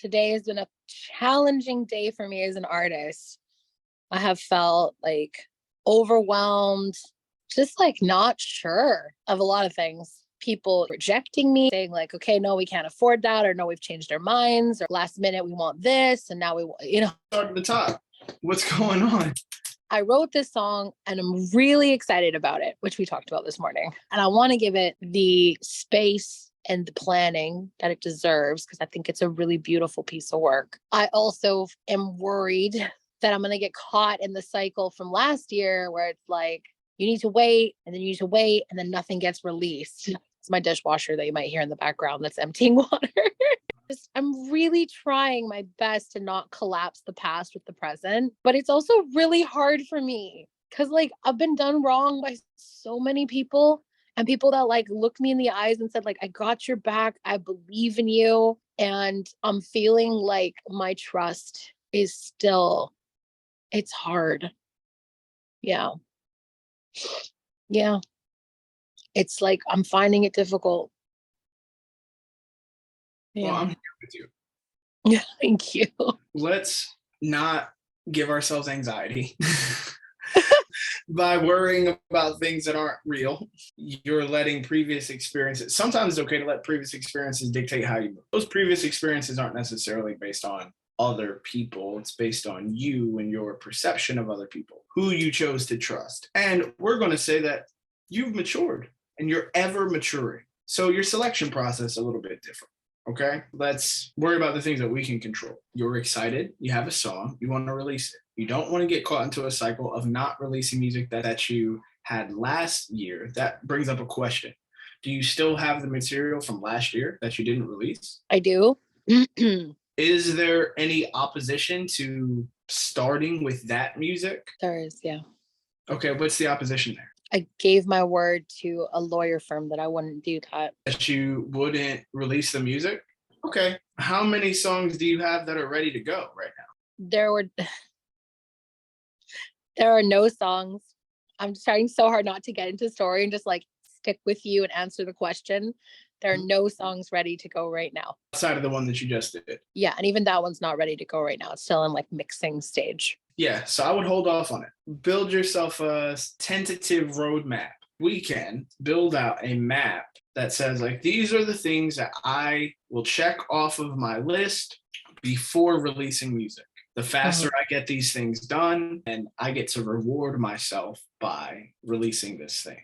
Today has been a challenging day for me as an artist. I have felt like overwhelmed, just like not sure of a lot of things. People rejecting me, saying like, okay, no, we can't afford that, or no, we've changed our minds, or last minute we want this, and now we want, Start at the top. What's going on? I wrote this song and I'm really excited about it, which we talked about this morning. And I want to give it the space and the planning that it deserves, because I think it's a really beautiful piece of work. I also am worried that I'm going to get caught in the cycle from last year where it's like, you need to wait, and then you need to wait, and then nothing gets released. It's my dishwasher that you might hear in the background that's emptying water. I'm really trying my best to not collapse the past with the present, but it's also really hard for me because like I've been done wrong by so many people, and people that like looked me in the eyes and said like, I got your back, I believe in you. And I'm feeling like my trust is still, it's hard. Yeah. Yeah. It's like, I'm finding it difficult. Yeah. Well, I'm here with you. Yeah, thank you. Let's not give ourselves anxiety by worrying about things that aren't real. You're letting previous experiences, sometimes it's okay to let previous experiences dictate how you move. Those previous experiences aren't necessarily based on other people. It's based on you and your perception of other people, who you chose to trust. And we're going to say that you've matured and you're ever maturing. So your selection process is a little bit different. Okay, let's worry about the things that we can control. You're excited. You have a song. You want to release it. You don't want to get caught into a cycle of not releasing music that you had last year. That brings up a question. Do you still have the material from last year that you didn't release? I do. Is there any opposition to starting with that music? There is, yeah. Okay, what's the opposition there? I gave my word to a lawyer firm that I wouldn't do that. That you wouldn't release the music? Okay. How many songs do you have that are ready to go right now? There are no songs. I'm trying so hard not to get into story and just like stick with you and answer the question. There are no songs ready to go right now. Outside of the one that you just did? Yeah, and even that one's not ready to go right now. It's still in like mixing stage. Yeah, so I would hold off on it. Build yourself a tentative roadmap. We can build out a map that says like, these are the things that I will check off of my list before releasing music. The faster I get these things done, and I get to reward myself by releasing this thing.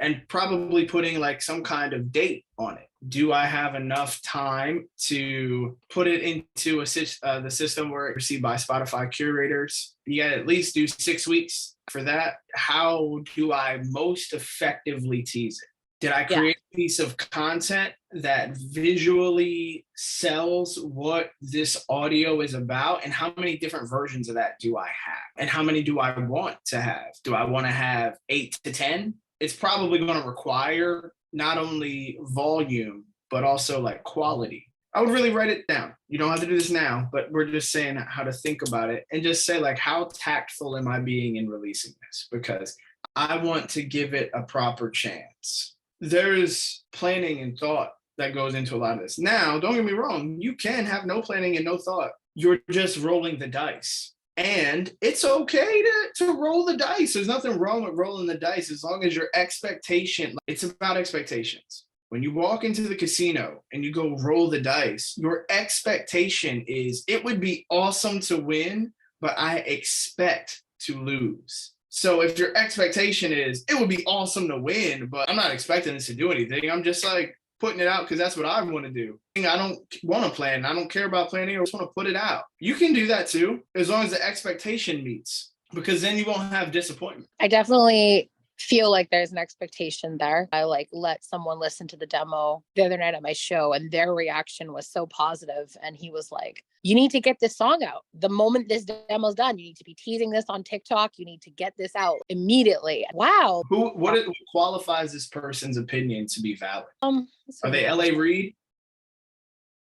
And probably putting like some kind of date on it. Do I have enough time to put it into the system where it's received by Spotify curators? You gotta at least do 6 weeks for that. How do I most effectively tease it? Did I create a piece of content that visually sells what this audio is about? And how many different versions of that do I have? And how many do I want to have? Do I want to have 8 to 10? It's probably going to require not only volume, but also like quality. I would really write it down. You don't have to do this now, but we're just saying how to think about it and just say like, how tactful am I being in releasing this? Because I want to give it a proper chance. There is planning and thought that goes into a lot of this. Now, don't get me wrong. You can have no planning and no thought. You're just rolling the dice. And it's okay to roll the dice. There's nothing wrong with rolling the dice as long as your expectation, it's about expectations. When you walk into the casino and you go roll the dice, your expectation is it would be awesome to win, but I expect to lose. So if your expectation is it would be awesome to win, but I'm not expecting this to do anything, I'm just like putting it out because that's what I want to do. I don't want to plan. I don't care about planning. I just want to put it out. You can do that too, as long as the expectation meets, because then you won't have disappointment. I definitely feel like there's an expectation there. I like let someone listen to the demo the other night at my show, and their reaction was so positive. And he was like, you need to get this song out. The moment this demo's done, you need to be teasing this on TikTok. You need to get this out immediately. Wow. What qualifies this person's opinion to be valid? Are they LA Reid?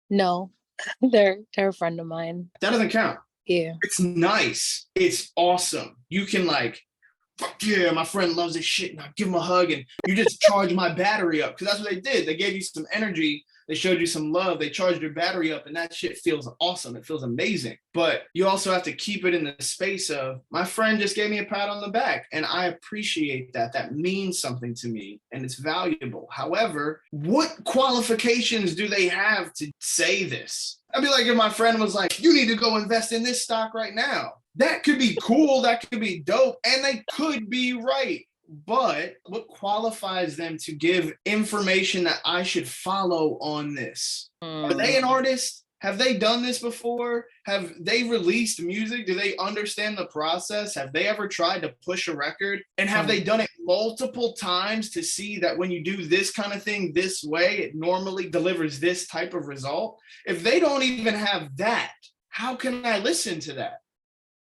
No, they're a friend of mine. That doesn't count. Yeah. It's nice. It's awesome. You can like, fuck yeah, my friend loves this shit, and I give him a hug, and you just charge my battery up, because that's what they did. They gave you some energy they showed you some love, they charged your battery up, and that shit feels awesome. It feels amazing. But you also have to keep it in the space of, my friend just gave me a pat on the back, and I appreciate that. That means something to me, and it's valuable. However, what qualifications do they have to say this? I'd be like, if my friend was like, you need to go invest in this stock right now. That could be cool, that could be dope, and they could be right. But what qualifies them to give information that I should follow on this? Are they an artist? Have they done this before? Have they released music? Do they understand the process? Have they ever tried to push a record? And have they done it multiple times to see that when you do this kind of thing this way, it normally delivers this type of result? If they don't even have that, how can I listen to that?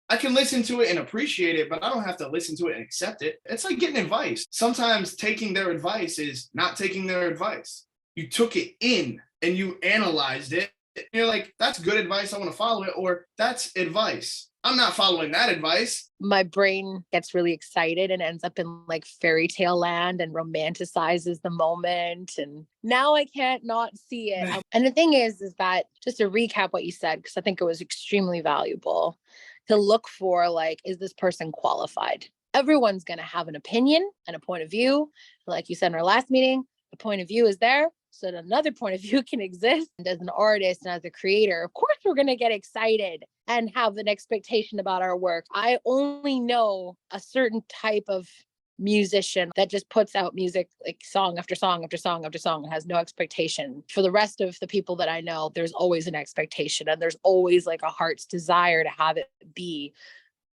I can listen to it and appreciate it, but I don't have to listen to it and accept it. It's like getting advice. Sometimes taking their advice is not taking their advice. You took it in and you analyzed it. And you're like, that's good advice, I want to follow it, or that's advice, I'm not following that advice. My brain gets really excited and ends up in like fairy tale land and romanticizes the moment. And now I can't not see it. And the thing is that, just to recap what you said, because I think it was extremely valuable, to look for, like, is this person qualified? Everyone's going to have an opinion and a point of view. Like you said in our last meeting, the point of view is there so that another point of view can exist. And as an artist and as a creator, of course, we're going to get excited and have an expectation about our work. I only know a certain type of musician that just puts out music like song after song after song after song and has no expectation. For the rest of the people that I know, there's always an expectation, and there's always like a heart's desire to have it be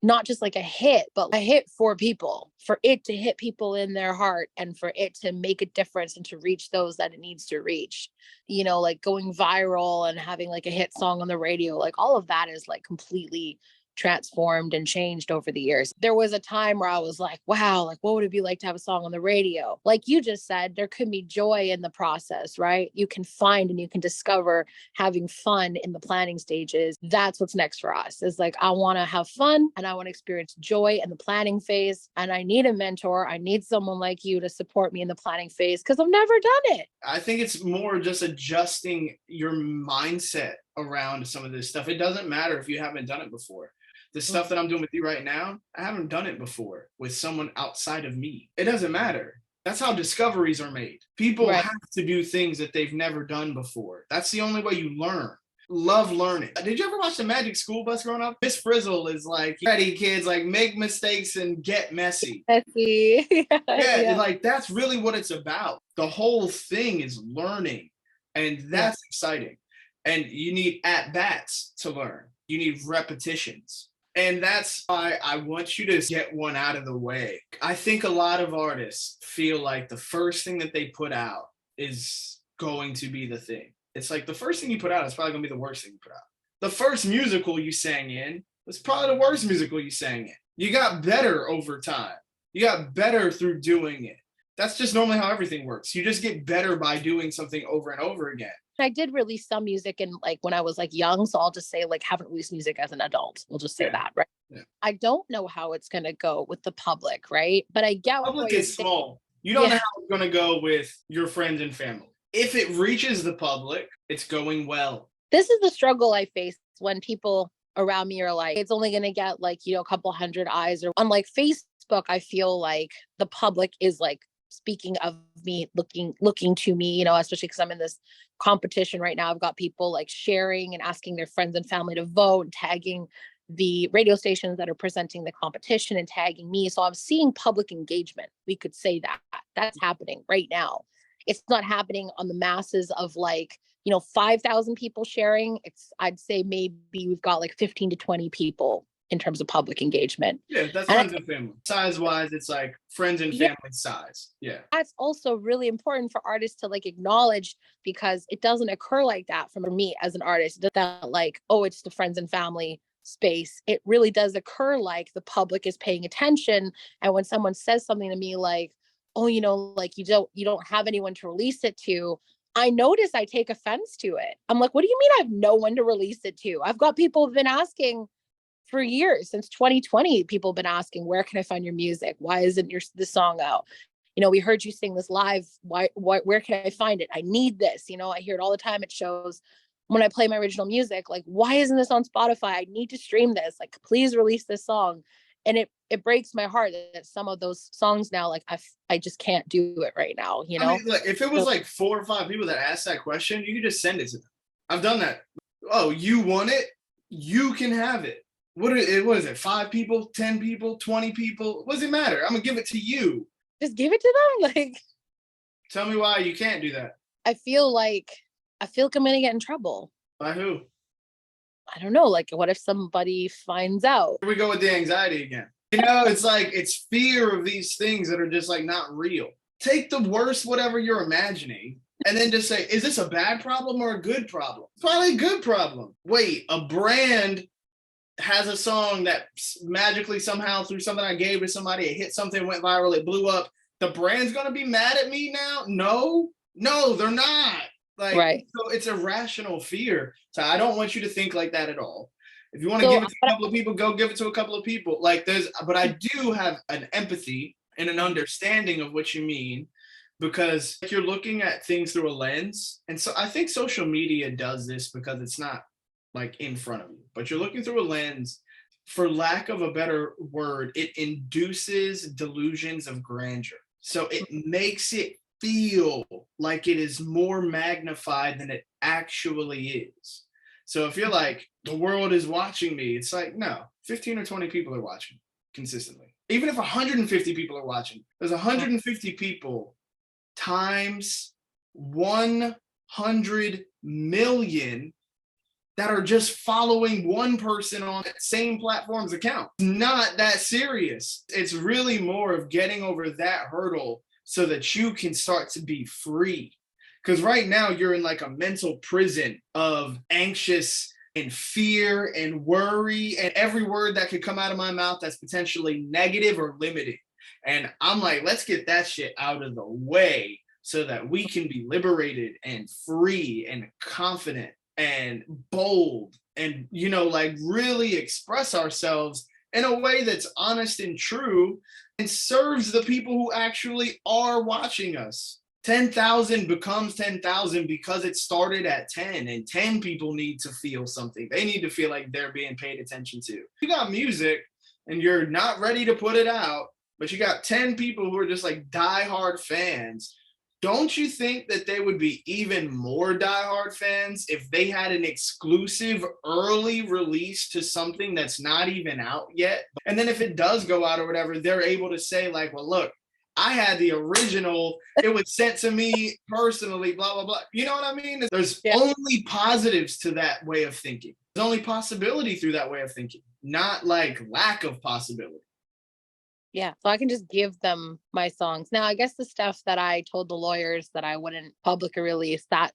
not just like a hit, but a hit for people, for it to hit people in their heart and for it to make a difference and to reach those that it needs to reach. You know, like going viral and having like a hit song on the radio, like all of that is like completely transformed and changed over the years. There was a time where I was like, wow, like what would it be like to have a song on the radio? Like you just said, there could be joy in the process, right? You can find and you can discover having fun in the planning stages. That's what's next for us, is like, I want to have fun and I want to experience joy in the planning phase. And I need a mentor. I need someone like you to support me in the planning phase because I've never done it. I think it's more just adjusting your mindset around some of this stuff. It doesn't matter if you haven't done it before. The stuff that I'm doing with you right now, I haven't done it before with someone outside of me. It doesn't matter. That's how discoveries are made. People have to do things that they've never done before. That's the only way you learn. Love learning. Did you ever watch the Magic School Bus growing up? Miss Frizzle is like, ready kids, like make mistakes and get messy. Messy. Yeah, like that's really what it's about. The whole thing is learning, and that's exciting. And you need at-bats to learn. You need repetitions. And that's why I want you to get one out of the way. I think a lot of artists feel like the first thing that they put out is going to be the thing. It's like the first thing you put out is probably going to be the worst thing you put out. The first musical you sang in was probably the worst musical you sang in. You got better over time. You got better through doing it. That's just normally how everything works. You just get better by doing something over and over again. I did release some music in like when I was like young. So I'll just say like haven't released music as an adult. We'll just say that, right? Yeah. I don't know how it's going to go with the public, right? But I get what public is small. You don't know how it's going to go with your friends and family. If it reaches the public, it's going well. This is the struggle I face when people around me are like, it's only going to get like, you know, a couple hundred eyes. Or on like Facebook, I feel like the public is like speaking of me, looking to me, you know, especially because I'm in this competition right now. I've got people like sharing and asking their friends and family to vote and tagging the radio stations that are presenting the competition and tagging me. So I'm seeing public engagement. We could say that that's happening right now. It's not happening on the masses of like, you know, 5,000 people sharing. I'd say maybe we've got like 15 to 20 people in terms of public engagement. Yeah, that's friends and family. Size-wise, it's like friends and family size. Yeah. That's also really important for artists to like acknowledge, because it doesn't occur like that for me as an artist. That like, oh, it's the friends and family space. It really does occur like the public is paying attention. And when someone says something to me like, oh, you know, like you don't have anyone to release it to, I notice I take offense to it. I'm like, what do you mean I have no one to release it to? I've got people who've been asking for years, since 2020, people have been asking, where can I find your music? Why isn't this song out? we heard you sing this live. Where can I find it? I need this. I hear it all the time at shows. When I play my original music, like, why isn't this on Spotify? I need to stream this. Like, please release this song. And it breaks my heart that some of those songs now, like, I just can't do it right now. I mean, look, if it was like 4 or 5 people that asked that question, you could just send it to them. I've done that. Oh, you want it? You can have it. What is it? 5 people, 10 people, 20 people? What does it matter? I'm gonna give it to you. Just give it to them. Like, tell me why you can't do that. I feel like I'm gonna get in trouble. By who? I don't know. Like, what if somebody finds out? Here we go with the anxiety again. It's like, it's fear of these things that are just like not real. Take the worst, whatever you're imagining, and then just say, is this a bad problem or a good problem? It's probably a good problem. Wait, a brand has a song that magically somehow through something I gave to somebody, it hit something, went viral, it blew up. The brand's gonna be mad at me now? No, they're not. Like, right. So it's a rational fear. So I don't want you to think like that at all. If you want to give it to a couple of people, go give it to a couple of people. But I do have an empathy and an understanding of what you mean, because you're looking at things through a lens. And so I think social media does this because it's not like in front of you, but you're looking through a lens. For lack of a better word, it induces delusions of grandeur. So it makes it feel like it is more magnified than it actually is. So if you're like, the world is watching me, it's like, no, 15 or 20 people are watching consistently. Even if 150 people are watching, there's 150 people times 100 million that are just following one person on that same platform's account. It's not that serious. It's really more of getting over that hurdle so that you can start to be free. Because right now you're in like a mental prison of anxious and fear and worry and every word that could come out of my mouth that's potentially negative or limiting. And I'm like, let's get that shit out of the way so that we can be liberated and free and confident and bold and, like really express ourselves in a way that's honest and true and serves the people who actually are watching us. 10,000 becomes 10,000 because it started at 10, and 10 people need to feel something. They need to feel like they're being paid attention to. You got music and you're not ready to put it out, but you got 10 people who are just like diehard fans. Don't you think that they would be even more diehard fans if they had an exclusive early release to something that's not even out yet? And then if it does go out or whatever, they're able to say like, well, look, I had the original, it was sent to me personally, blah, blah, blah. You know what I mean? There's only positives to that way of thinking. There's only possibility through that way of thinking, not like lack of possibility. Yeah. So I can just give them my songs. Now, I guess the stuff that I told the lawyers that I wouldn't publicly release, that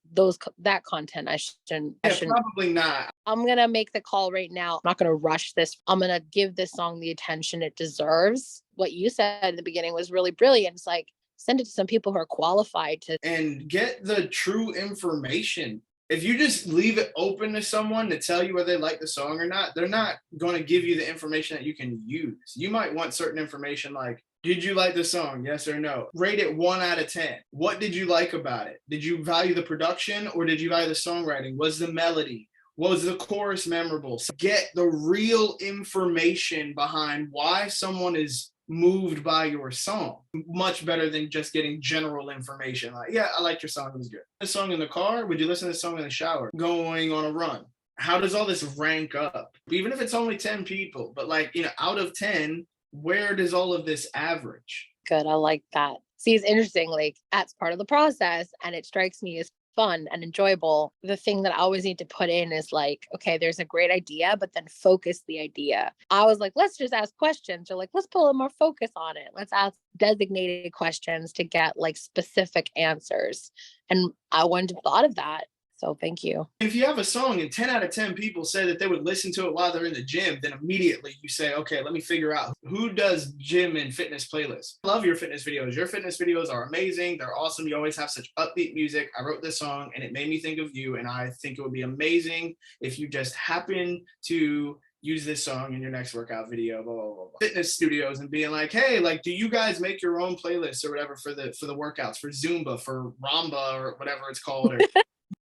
content, I shouldn't. Probably not. I'm going to make the call right now. I'm not going to rush this. I'm going to give this song the attention it deserves. What you said in the beginning was really brilliant. It's like, send it to some people who are qualified to. And get the true information. If you just leave it open to someone to tell you whether they like the song or not, they're not going to give you the information that you can use. You might want certain information like, did you like the song? Yes or no? Rate it 1 out of 10. What did you like about it? Did you value the production or did you value the songwriting? Was the melody? Was the chorus memorable? So get the real information behind why someone is moved by your song. Much better than just getting general information like, yeah, I liked your song, it was good. The song in the car, would you listen to the song in the shower, going on a run? How does all this rank up? Even if it's only 10 people, but like, out of 10, where does all of this average? Good, I like that. See, it's interesting, like that's part of the process and it strikes me as fun and enjoyable. The thing that I always need to put in is like, okay, there's a great idea, but then focus the idea. I was like, let's just ask questions, or like, let's put a little more focus on it. Let's ask designated questions to get like specific answers. And I wouldn't have thought of that. So thank you. If you have a song and 10 out of 10 people say that they would listen to it while they're in the gym, then immediately you say, okay, let me figure out who does gym and fitness playlists. I love your fitness videos. Your fitness videos are amazing. They're awesome. You always have such upbeat music. I wrote this song and it made me think of you. And I think it would be amazing if you just happen to use this song in your next workout video, blah, blah, blah, blah. Fitness studios and being like, hey, like, do you guys make your own playlists or whatever for the workouts, for Zumba, for Ramba or whatever it's called, or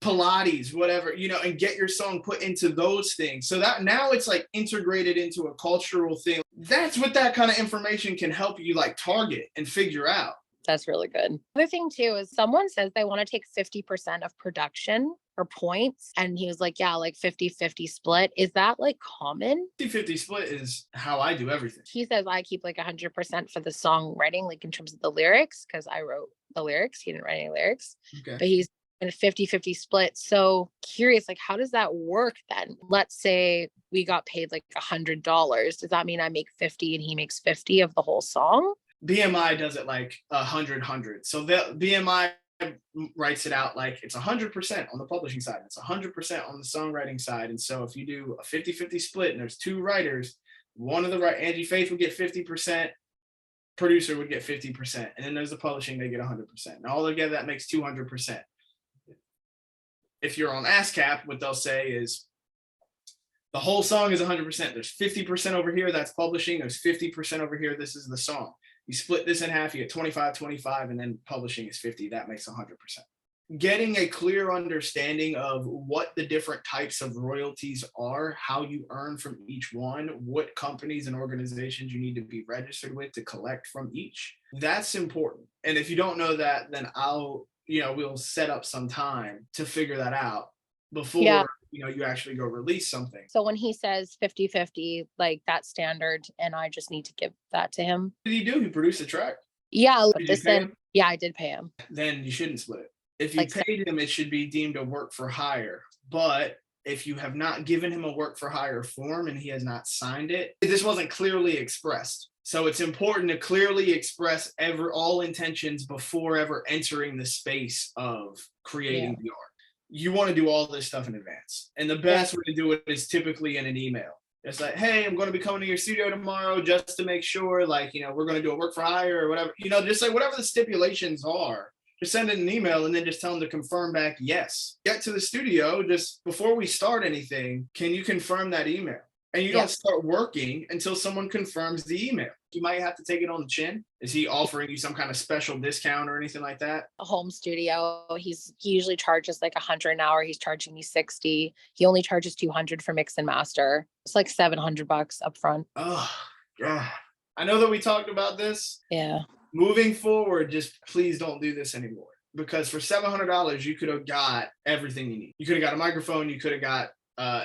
Pilates, whatever, you know, and get your song put into those things. So that now it's like integrated into a cultural thing. That's what that kind of information can help you like target and figure out. That's really good. The other thing too is someone says they want to take 50% of production or points. And he was like, yeah, like 50-50 split. Is that like common? 50-50 split is how I do everything. He says I keep like 100% for the songwriting, like in terms of the lyrics, because I wrote the lyrics. He didn't write any lyrics. Okay. But he's in a 50-50 split. So curious, like, how does that work then? Let's say we got paid like $100. Does that mean I make 50 and he makes 50 of the whole song? BMI does it like 100. So the BMI writes it out like it's 100% on the publishing side. It's 100% on the songwriting side. And so if you do a 50-50 split and there's two writers, one of the Angie Faith would get 50%, producer would get 50%. And then there's the publishing, they get 100%. And all together, that makes 200%. If you're on ASCAP, what they'll say is the whole song is 100%. There's 50% over here, that's publishing. There's 50% over here, this is the song. You split this in half, you get 25, and then publishing is 50. That makes 100%. Getting a clear understanding of what the different types of royalties are, how you earn from each one, what companies and organizations you need to be registered with to collect from each. That's important. And if you don't know that, then we'll set up some time to figure that out before you actually go release something. So when he says 50-50, like that's standard, and I just need to give that to him. What did he do? He produced the track. Yeah. Did you pay him? Yeah, I did pay him. Then you shouldn't split it. If you paid him, it should be deemed a work for hire. But if you have not given him a work for hire form and he has not signed it, this wasn't clearly expressed. So it's important to clearly express all intentions before ever entering the space of creating the art. You want to do all this stuff in advance. And the best way to do it is typically in an email. It's like, hey, I'm going to be coming to your studio tomorrow just to make sure, like, we're going to do a work for hire or whatever, just like whatever the stipulations are, just send it an email and then just tell them to confirm back, yes. Get to the studio, just before we start anything, can you confirm that email? And you don't start working until someone confirms the email. You might have to take it on the chin. Is he offering you some kind of special discount or anything like that? A home studio, he usually charges like $100 an hour. He's charging me $60. He only charges $200 for mix and master. It's like $700 up front. Oh, God. I know that we talked about this. Yeah. Moving forward, just please don't do this anymore. Because for $700, you could have got everything you need. You could have got a microphone. You could have got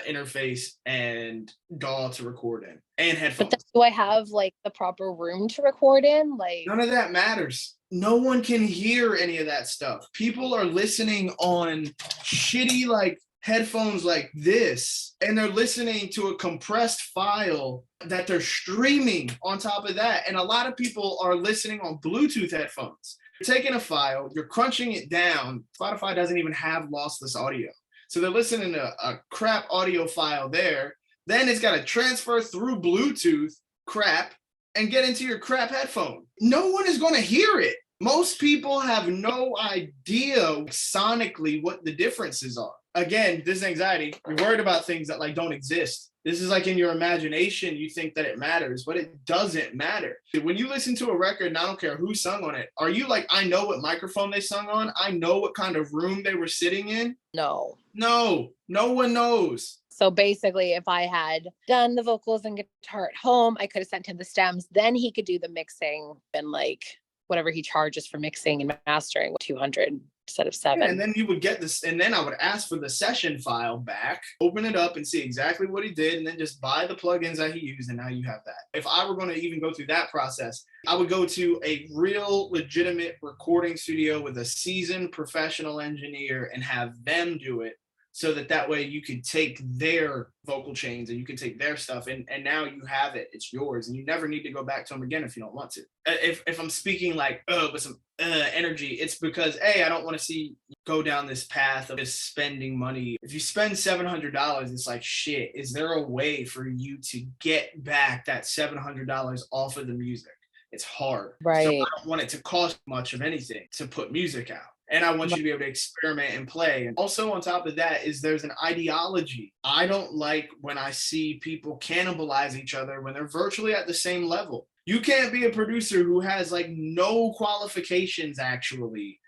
interface and DAW to record in and headphones. But do I have like the proper room to record in? Like, none of that matters. No one can hear any of that stuff. People are listening on shitty like headphones like this, and they're listening to a compressed file that they're streaming on top of that. And a lot of people are listening on Bluetooth headphones. You're taking a file, you're crunching it down. Spotify doesn't even have lossless audio. So they're listening to a crap audio file there. Then it's got to transfer through Bluetooth crap and get into your crap headphone. No one is going to hear it. Most people have no idea sonically what the differences are. Again, this anxiety, you're worried about things that like don't exist. This is like in your imagination, you think that it matters, but it doesn't matter. When you listen to a record, and I don't care who sung on it, are you like, I know what microphone they sung on? I know what kind of room they were sitting in? No. No one knows. So basically, if I had done the vocals and guitar at home, I could have sent him the stems. Then he could do the mixing and like whatever he charges for mixing and mastering, 200 instead of 7. Yeah, and then you would get this, and then I would ask for the session file back, open it up and see exactly what he did, and then just buy the plugins that he used, and now you have that. If I were going to even go through that process, I would go to a real legitimate recording studio with a seasoned professional engineer and have them do it, so that way you could take their vocal chains and you can take their stuff and now you have it, it's yours, and you never need to go back to them again if you don't want to. If I'm speaking like with some energy, it's because I don't want to see you go down this path of just spending money. If you spend $700, it's like, shit, is there a way for you to get back that $700 off of the music? It's hard. Right. So I don't want it to cost much of anything to put music out. And I want you to be able to experiment and play. And also on top of that is there's an ideology. I don't like when I see people cannibalize each other when they're virtually at the same level. You can't be a producer who has like no qualifications actually,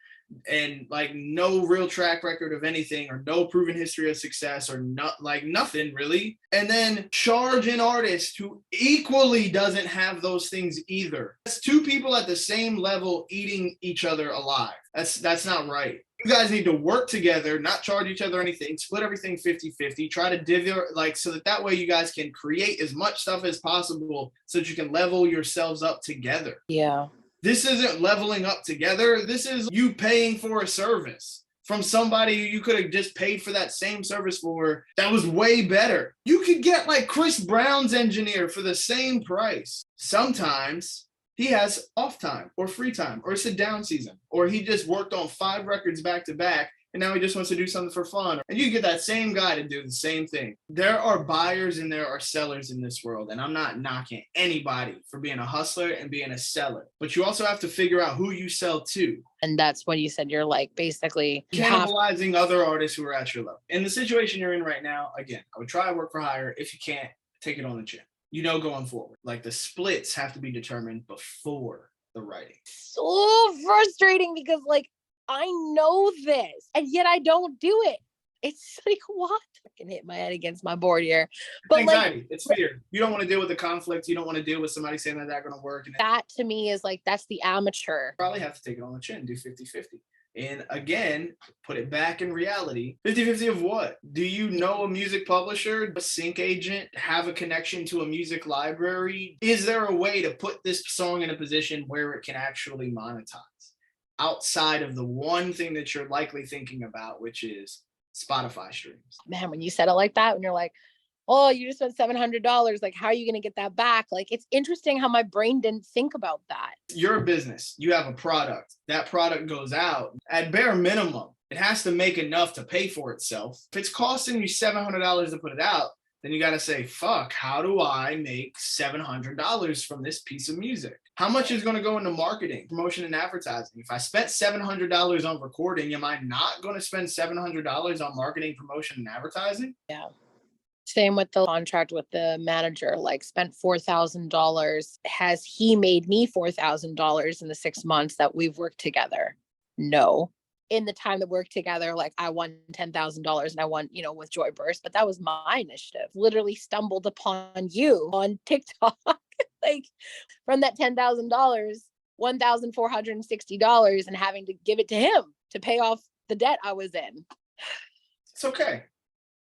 and like no real track record of anything or no proven history of success or not like nothing really, and then charge an artist who equally doesn't have those things either. That's two people at the same level eating each other alive. That's not right. You guys need to work together, not charge each other anything, split everything 50-50, try to divvy like so that way you guys can create as much stuff as possible so that you can level yourselves up together. Yeah. This isn't leveling up together. This is you paying for a service from somebody you could have just paid for that same service for that was way better. You could get like Chris Brown's engineer for the same price. Sometimes he has off time or free time or it's a down season or he just worked on 5 records back to back and now he just wants to do something for fun. And you get that same guy to do the same thing. There are buyers and there are sellers in this world. And I'm not knocking anybody for being a hustler and being a seller. But you also have to figure out who you sell to. And that's when you said you're like basically cannibalizing other artists who are at your level. In the situation you're in right now, again, I would try to work for hire. If you can't, take it on the chin. You know, going forward, like the splits have to be determined before the writing. So frustrating because like I know this and yet I don't do it. It's like, what? I can hit my head against my board here. But anxiety. Like, it's fear. You don't want to deal with the conflict. You don't want to deal with somebody saying that going to work. And that to me is like, that's the amateur. Probably have to take it on the chin, do 50-50. And again, put it back in reality. 50-50 of what? Do you know a music publisher, a sync agent, have a connection to a music library? Is there a way to put this song in a position where it can actually monetize? Outside of the one thing that you're likely thinking about, which is Spotify streams. Man, when you said it like that, when you're like, oh, you just spent $700, like, how are you going to get that back? Like, it's interesting how my brain didn't think about that. You're a business. You have a product. That product goes out. At bare minimum, it has to make enough to pay for itself. If it's costing you $700 to put it out, then you got to say, fuck, how do I make $700 from this piece of music? How much is going to go into marketing, promotion, and advertising? If I spent $700 on recording, am I not going to spend $700 on marketing, promotion, and advertising? Yeah. Same with the contract with the manager, like spent $4,000. Has he made me $4,000 in the 6 months that we've worked together? No. In the time that we worked together, like I won $10,000 and I won, with Joyburst, but that was my initiative. Literally stumbled upon you on TikTok. Like from that $10,000, $1,460 and having to give it to him to pay off the debt I was in. It's okay.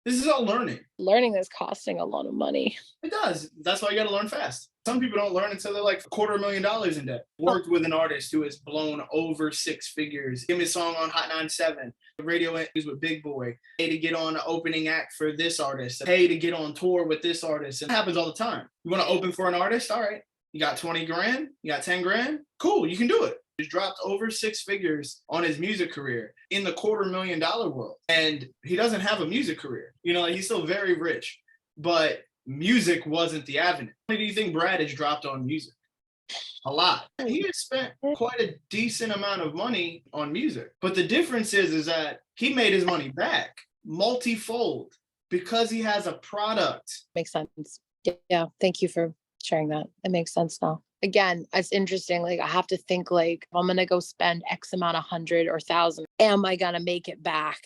This is all learning. Learning is costing a lot of money. It does. That's why you got to learn fast. Some people don't learn until they're like $250,000 in debt. Worked with an artist who has blown over 6 figures. Give me a song on Hot 97. The radio interviews with Big Boy. Hey, to get on an opening act for this artist. Hey, to get on tour with this artist. And it happens all the time. You want to open for an artist? All right. You got 20 grand? You got 10 grand? Cool. You can do it. He's dropped over 6 figures on his music career in the $250,000 world. And he doesn't have a music career. He's still very rich, but music wasn't the avenue. How many do you think Brad has dropped on music? A lot. He has spent quite a decent amount of money on music. But the difference is that he made his money back multifold because he has a product. Makes sense. Yeah. Thank you for sharing that. It makes sense now. Again, it's interesting. Like I have to think like, if I'm going to go spend X amount, 100 or 1,000, am I going to make it back?